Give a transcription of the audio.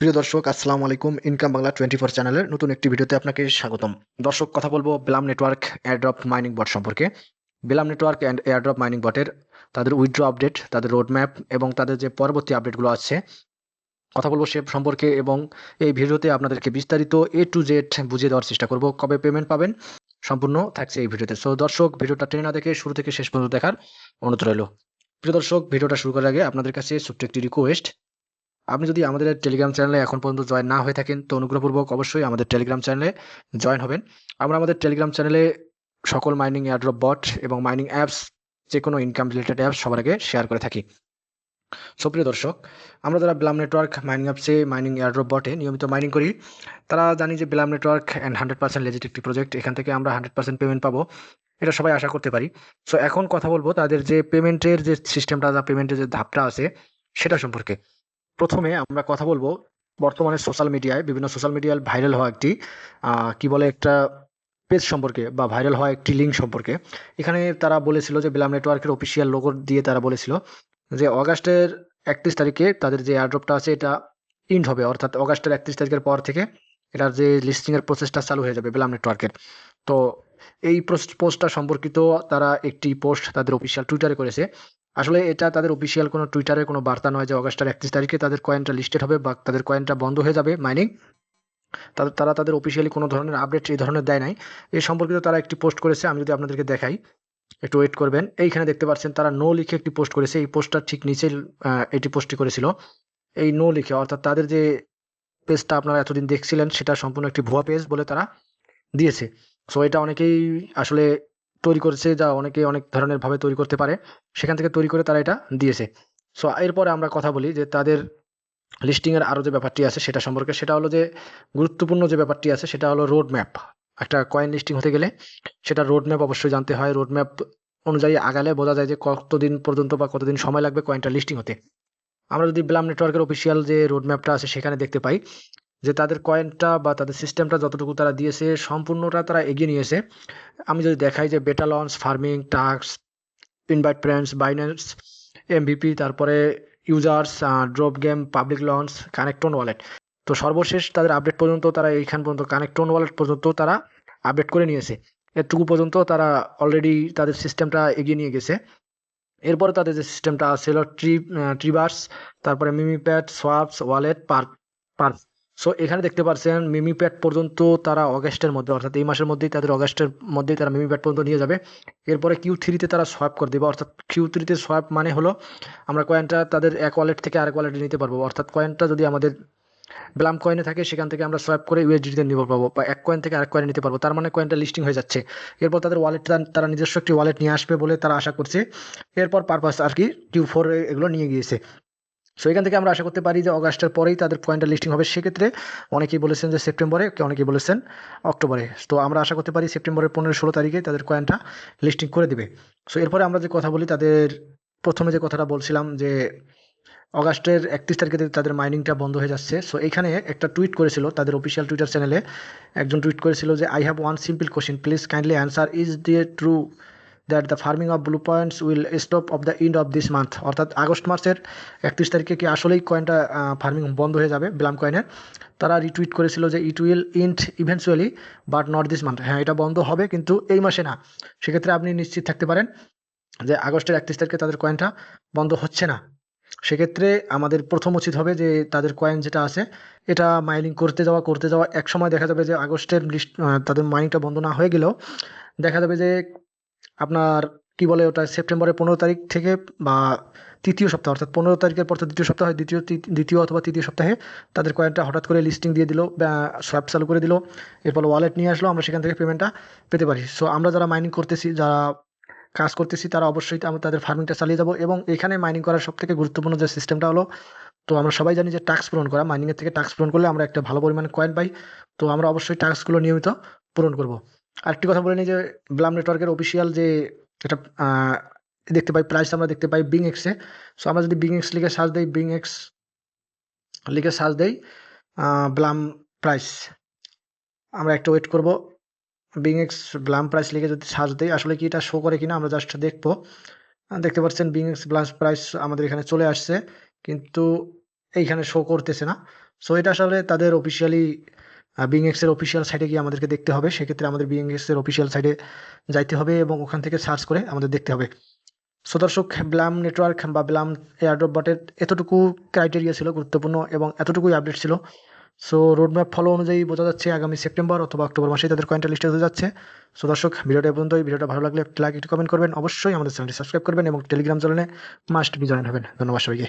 প্রিয় দর্শক, আসসালামু আলাইকুম। ইনকাম বাংলা 24 চ্যানেলের নতুন একটি ভিডিওতে আপনাকে স্বাগতম। দর্শক, কথা বলবো বেলাম নেটওয়ার্ক এয়ারড্রপ মাইনিং বট সম্পর্কে। বেলাম নেটওয়ার্ক অ্যান্ড এয়ারড্রপ মাইনিং বটের তাদের উইথড্র আপডেট, তাদের রোড ম্যাপ এবং তাদের যে পরবর্তী আপডেটগুলো আছে কথা বলবো সে সম্পর্কে। এবং এই ভিডিওতে আপনাদেরকে বিস্তারিত A to Z বুঝিয়ে দেওয়ার চেষ্টা করব। কবে পেমেন্ট পাবেন সম্পূর্ণ থাকছে এই ভিডিওতে। সো দর্শক, ভিডিওটা টেনে না দেখে শুরু থেকে শেষ পর্যন্ত দেখার অনুরোধ রইল। প্রিয় দর্শক, ভিডিওটা শুরু করার আগে আপনাদের কাছে ছোট্ট একটি রিকোয়েস্ট। আপনি যদি আমাদের টেলিগ্রাম চ্যানেলে এখন পর্যন্ত জয়েন না হয়ে থাকেন তো অনুগ্রহপূর্বক অবশ্যই আমাদের টেলিগ্রাম চ্যানেলে জয়েন হবেন। আমরা আমাদের টেলিগ্রাম চ্যানেলে সকল মাইনিং এয়ারড্রপ বট এবং মাইনিং অ্যাপস, যে কোনো ইনকাম রিলেটেড অ্যাপস সবার আগে শেয়ার করে থাকি। সুপ্রিয় দর্শক, আমরা যারা বেলাম নেটওয়ার্ক মাইনিং অ্যাপসে মাইনিং এয়ারড্রপ বটে নিয়মিত মাইনিং করি তারা জানি যে বেলাম নেটওয়ার্ক অ্যান্ড 100% লেজিট একটি প্রজেক্ট। এখান থেকে আমরা 100% পেমেন্ট পাবো, এটা সবাই আশা করতে পারি। সো এখন কথা বলবো তাদের যে পেমেন্টের যে সিস্টেমটা, যা পেমেন্টের যে ধাপটা আছে সেটা সম্পর্কে। প্রথমে আমরা কথা বলবো বর্তমানে সোশ্যাল মিডিয়ায়, বিভিন্ন সোশ্যাল মিডিয়ায় ভাইরাল হওয়া একটি কি বলে একটা পেজ সম্পর্কে বা ভাইরাল হওয়া একটি লিঙ্ক সম্পর্কে। এখানে তারা বলেছিল যে বেলাম নেটওয়ার্কের অফিসিয়াল লোগো দিয়ে তারা বলেছিল যে অগাস্টের 31 তারিখে তাদের যে এয়ারড্রপটা আছে এটা ইন্ড হবে, অর্থাৎ অগাস্টের 31 তারিখের পর থেকে এটার যে লিস্টিংয়ের প্রসেসটা চালু হয়ে যাবে বেলাম নেটওয়ার্কের। তো এই পোস্টটা সম্পর্কিত তারা একটি পোস্ট তাদের অফিসিয়াল টুইটারে করেছে। আসলে এটা তাদের অফিসিয়াল কোনো টুইটারের কোনো বার্তা নয় যে অগাস্টের 31 তারিখে তাদের কয়েনটা লিস্টেড হবে বা তাদের কয়েনটা বন্ধ হয়ে যাবে মাইনিং। তারা তাদের অফিসিয়ালি কোনো ধরনের আপডেট এই ধরনের দেয় নাই। এই সম্পর্কিত তারা একটি পোস্ট করেছে, আমি যদি আপনাদেরকে দেখাই, একটু ওয়েট করবেন। এইখানে দেখতে পাচ্ছেন তারা নো লিখে একটি পোস্ট করেছে। এই পোস্টটার ঠিক নিচেই এটি পোস্টটি করেছিল এই নো লিখে, অর্থাৎ তাদের যে পেজটা আপনারা এতদিন দেখছিলেন সেটা সম্পূর্ণ একটি ভুয়া পেজ বলে তারা দিয়েছে। সো এটা অনেকেই আসলে তৈরি করেছে, যা অনেকে অনেক ধরনের ভাবে তৈরি করতে পারে, সেখান থেকে তৈরি করে তারা এটা দিয়েছে। সো এরপরে আমরা কথা বলি যে তাদের লিস্টিং এর আরো যে ব্যাপারটি আছে সেটা সম্পর্কে। সেটা হলো যে গুরুত্বপূর্ণ যে ব্যাপারটি আছে সেটা হলো রোড ম্যাপ। একটা কয়েন লিস্টিং হতে গেলে সেটা রোড ম্যাপ অবশ্যই জানতে হয়। রোড ম্যাপ অনুযায়ী আগালে বোঝা যায় যে কতদিন পর্যন্ত বা কতদিন সময় লাগবে কয়েনটা লিস্টিং হতে। আমরা যদি ব্লাম নেটওয়ার্কের অফিসিয়াল যে রোড ম্যাপটা আছে সেখানে দেখতে পাই যে তাদের কয়েনটা বা তাদের সিস্টেমটা যতটুকু তারা দিয়েছে সম্পূর্ণটা তারা এগিয়ে নিয়েছে। আমি যদি দেখাই যে beta launch, farming, task, invite friends, Binance, MVP, তারপরে users, drop game, public launch, connect wallet. তো সর্বশেষ তাদের আপডেট পর্যন্ত তারা এইখান পর্যন্ত কানেক্টন ওয়ালেট পর্যন্ত তারা আপডেট করে নিয়েছে। এটুকু পর্যন্ত তারা অলরেডি তাদের সিস্টেমটা এগিয়ে নিয়ে গেছে। এরপরে তাদের যে সিস্টেমটা ছিল ট্রিভার্স, তারপরে মিমিপ্যাড, সোয়াপস, ওয়ালেট, পার। সো এখানে দেখতে পাচ্ছেন মিমিপ্যাড পর্যন্ত তারা অগাস্টের মধ্যে, অর্থাৎ এই মাসের মধ্যেই তাদের অগাস্টের মধ্যেই তারা মিমিপ্যাড পর্যন্ত নিয়ে যাবে। এরপরে Q3-তে তারা সোয়াপ করে দেবে, অর্থাৎ Q3-তে সোয়াপ মানে হলো আমরা কয়েনটা তাদের এক ওয়ালেট থেকে আরেক ওয়ালেটে নিতে পারবো। অর্থাৎ কয়েনটা যদি আমাদের ব্লাম কয়েনে থাকে সেখান থেকে আমরা সোয়াপ করে ইউএসডিতে নিতে পারবো বা এক কয়েন থেকে আরেক কয়েনে নিতে পারবো। তার মানে কয়েনটা লিস্টিং হয়ে যাচ্ছে। এরপর তাদের ওয়ালেটটা তারা নিজস্ব একটি ওয়ালেট নিয়ে আসবে বলে তারা আশা করছে। এরপর পারপাস আর কি Q4 এগুলো নিয়ে গিয়েছে। সো এখান থেকে আমরা আশা করতে পারি যে অগাস্টের পরেই তাদের কয়েনটা লিস্টিং হবে। সেক্ষেত্রে অনেকেই বলেছেন যে সেপ্টেম্বরে, অনেকেই বলেছেন অক্টোবরে। তো আমরা আশা করতে পারি সেপ্টেম্বরের 15-16 তারিখে তাদের কয়েনটা লিস্টিং করে দিবে। সো এরপরে আমরা যে কথা বলি তাদের, প্রথমে যে কথাটা বলছিলাম যে অগাস্টের 31 তারিখে তাদের মাইনিংটা বন্ধ হয়ে যাচ্ছে। সো এখানে একটা টুইট করেছিল তাদের অফিসিয়াল টুইটার চ্যানেলে, একজন টুইট করেছিল যে I have one simple question, please kindly answer, is দিয়ে true that the farming of blue points will stop of the end of this month. অর্থাৎ আগস্ট মাসের 31 তারিখে কি আসলেই কয়েনটা ফার্মিং বন্ধ হয়ে যাবে ব্লাম কয়েনের। তারা রিটুইট করেছিল যে it will int eventually but not this month. হ্যাঁ, এটা বন্ধ হবে কিন্তু এই মাসে না। সেক্ষেত্রে আপনি নিশ্চিত থাকতে পারেন যে আগস্টের 31 তারিখে তাদের কয়েনটা বন্ধ হচ্ছে না। সেক্ষেত্রে আমাদের প্রথম উচিত হবে যে তাদের কয়েন যেটা আছে এটা মাইনিং করতে যাওয়া একসময় দেখা যাবে যে আগস্টের লিস্ট তাদের মাইনিংটা বন্ধ না হয়ে গেলেও দেখা যাবে যে আপনার কি বলে ওটা সেপ্টেম্বরের 15 তারিখ থেকে বা তৃতীয় সপ্তাহ, অর্থাৎ 15 তারিখের পর তো দ্বিতীয় সপ্তাহ হয়, দ্বিতীয় অথবা তৃতীয় সপ্তাহে তাদের কয়েনটা হঠাৎ করে লিস্টিং দিয়ে দিল, সোয়াপ চালু করে দিল, এরপর ওয়ালেট নিয়ে আসলো, আমরা সেখান থেকে পেমেন্টটা পেতে পারি। সো আমরা যারা মাইনিং করতেছি, যারা কাজ করতেছি, তারা অবশ্যই আমরা তাদের ফার্মিংটা চালিয়ে যাবো। এবং এখানে মাইনিং করার সব থেকে গুরুত্বপূর্ণ যে সিস্টেমটা হলো, তো আমরা সবাই জানি যে টাস্ক পূরণ করা, মাইনিংয়ের থেকে টাস্ক পূরণ করলে আমরা একটা ভালো পরিমাণে কয়েন পাই। তো আমরা অবশ্যই টাস্কগুলো নিয়মিত পূরণ করব। আরেকটি কথা বলে নিই যে ব্লাম নেটওয়ার্কের অফিসিয়াল যে এটা দেখতে পাই প্রাইস, আমরা দেখতে পাই বিং এক্সে। সো আমরা যদি বিং এক্স লিখে সার্চ দিই, বিং এক্স লিখে সার্চ দিই ব্লাম প্রাইস, আমরা একটু ওয়েট করব। বিং এক্স ব্লাম প্রাইস লিখে যদি সার্চ দিই আসলে কি এটা শো করে কিনা আমরা জাস্ট দেখবো। দেখতে পাচ্ছেন বিং এক্স ব্লাম প্রাইস আমাদের এখানে চলে আসছে, কিন্তু এইখানে শো করতেছে না। সো এটা আসলে তাদের অফিসিয়ালি বিংএক্স এর অফিসিয়াল সাইটে গিয়ে আমাদেরকে দেখতে হবে। সেক্ষেত্রে আমাদের বিংএক্স এর অফিসিয়াল সাইটে যাইতে হবে এবং ওখান থেকে সার্চ করে আমাদের দেখতে হবে। সো দর্শক, ব্লাম নেটওয়ার্ক বা ব্লাম এয়ারড্রপ বটের এতটুকু ক্রাইটেরিয়া ছিল গুরুত্বপূর্ণ এবং এতটুকুই আপডেট ছিল। সো রোডম্যাপ ফলো অনুযায়ী বোঝা যাচ্ছে আগামী সেপ্টেম্বর অথবা অক্টোবর মাসেই তাদের কয়েনটা লিস্টে হতে যাচ্ছে। সো দর্শক, ভিডিওটা এই পর্যন্তই। ভিডিওটা ভালো লাগলে একটা লাইক, একটু কমেন্ট করবেন, অবশ্যই আমাদের চ্যানেলটি সাবস্ক্রাইব করবেন এবং টেলিগ্রাম চ্যানেলে মাস্ট বি জয়েন হবেন। ধন্যবাদ সবাইকে।